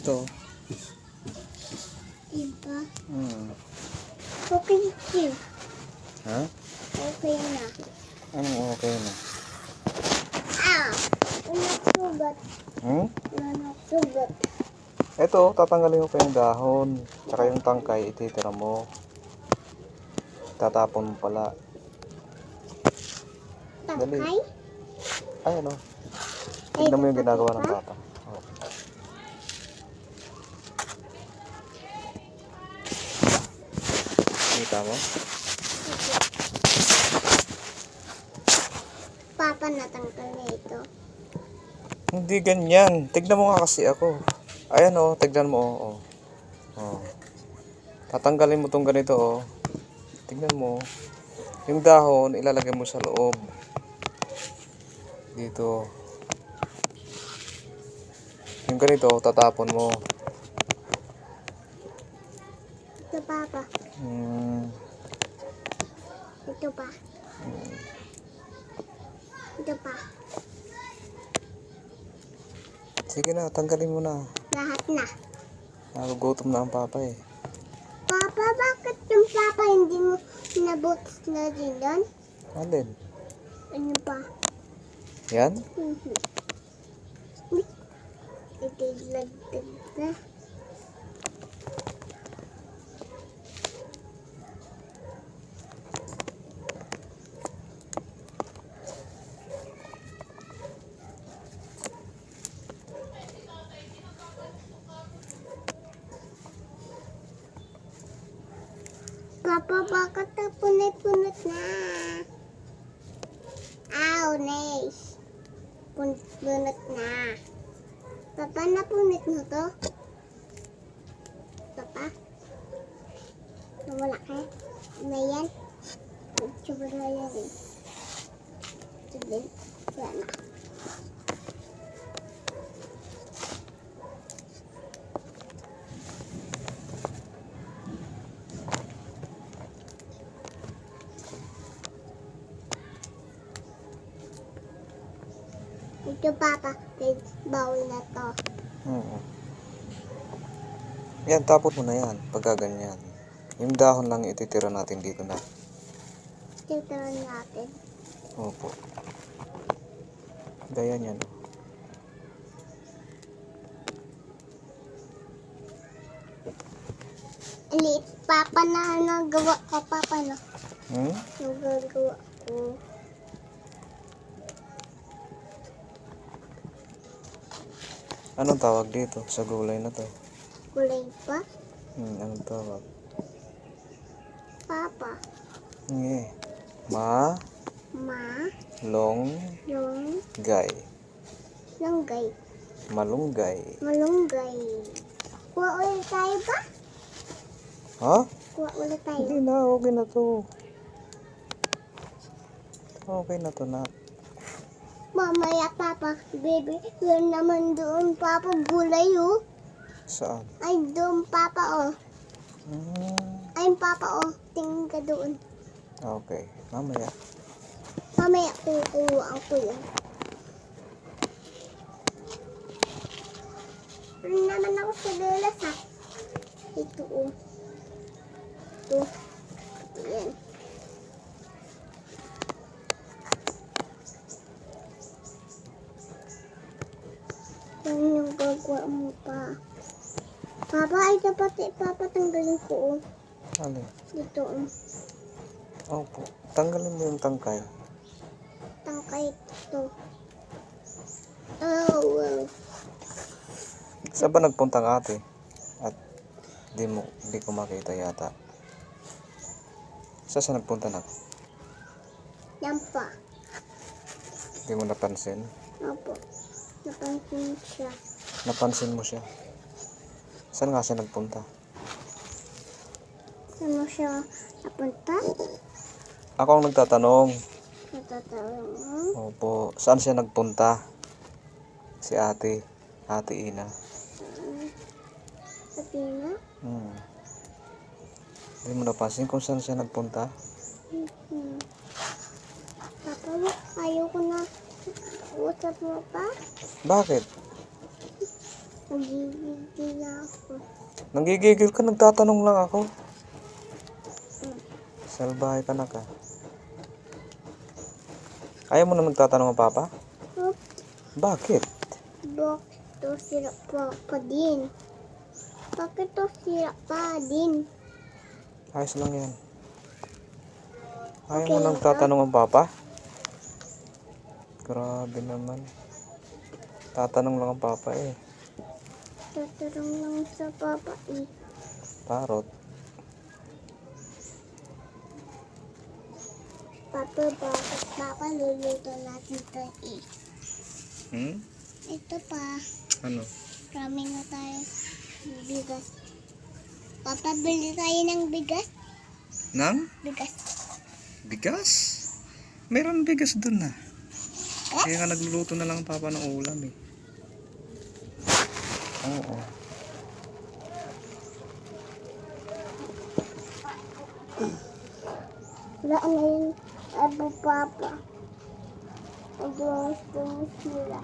Ito. Diba? Okay. Okay. Ha? Okay na. Anong okay na? Nasugat. Nasugat. Ito, tatanggalin ko pa yung dahon. Tsaka yung tangkay, ititira mo. Tatapon mo pala. Dali. Tangkay? Ay, ano? Tignan mo yung ginagawa ng papa. Oh. Kita mo? Papa natanggal na ito. Hindi ganyan. Tignan mo nga kasi ako. Ayan o, tignan mo o. Oh. Tatanggalin mo tong ganito o. Tignan mo. Yung dahon, ilalagay mo sa loob. Dito. Yung ganito, tatapon mo. Ito, Papa. Ito pa. Ito pa. Sige na, tanggalin mo na. Lahat na. Nagugutom na ang papa eh. Papa, bakit yung Papa hindi mo nabutas na din doon? Alin? Ano pa? Yan? Ito lagdag na. Papa, bakit napunit-punit na? Ow, nice. Punit na. Papa, napunit mo to? Papa? Nawala ka? Ano yan? Coba na yan eh. Ito din. Yan na. Ito, Papa. Bawal na to. Yan, tapon mo na yan. Pagka ganyan. Yung dahon lang ititira natin dito na. Titaran natin. Opo. Ganyan yan. Liit, Papa, na nagawa ko, Papa, no? Nagagawa ko. Anong tawag dito sa gulay na to? Kulay pa? Anong tawag? Papa. Nge. Ma. Ma. Long. Yung. Gay. Langgay. Malunggay. Malunggay. Kuha ulit tayo ba? Ha? Kuha ulit tayo. Hindi na. Okay na to. Okay na to na. Mamaya, Papa. Baby, yun naman doon, Papa. Gulay, oh. Saan? Ay, doon, Papa, oh. Ay, Papa, oh. Tingin ka doon. Okay. Mamaya. Mamaya, kukuha ko yun. Ano naman ako sa dulas, ha? Ito, oh. Ito. Yan. Yan yung gagawa mo pa. Papa, ay dapat Papa tanggalin ko, oh. Alin? Dito, oh. Opo. Tanggalin mo yung tangkay. Tangkay ito. Oh, wow. Saan ba nagpunta ang ate? At di ko makita yata. Saan nagpunta na? Yan pa. Di mo napansin? Opo. Napansin siya. Napansin mo siya. Saan nga siya nagpunta? Saan mo siya napunta? Ako ang nagtatanong. Natatanong mo? Opo. Saan siya nagpunta? Si ate. Ate Ina. Sabi na? Di mo napansin kung saan siya nagpunta? Papa, ayaw ko na usap mo pa. Bakit? Magigigil ako. Nanggigigil ka, nagtatanong lang ako. Mm. Salbahe ka na ka. Ayaw mo na magtatanong ang papa? Oh, Bakit? bakit to sira pa din? Bakit to sira pa din? Ayos lang yan. Ayaw Okay mo lang nang tatanong ang papa? Grabe naman. Tatanong lang ang papa eh. Tatarong lang sa papa eh. Parot. Papa, bakit papa luluto natin to eh? Hmm? Ito pa. Ano? Marami na tayo bigas. Papa, bili tayo ng bigas? Nang? Bigas. Bigas? Meron bigas dun na. Kaya nga nagluluto na lang ang papa ng ulam eh. Oo. Wala na yung abo papa. Nagduwas-duwas nila.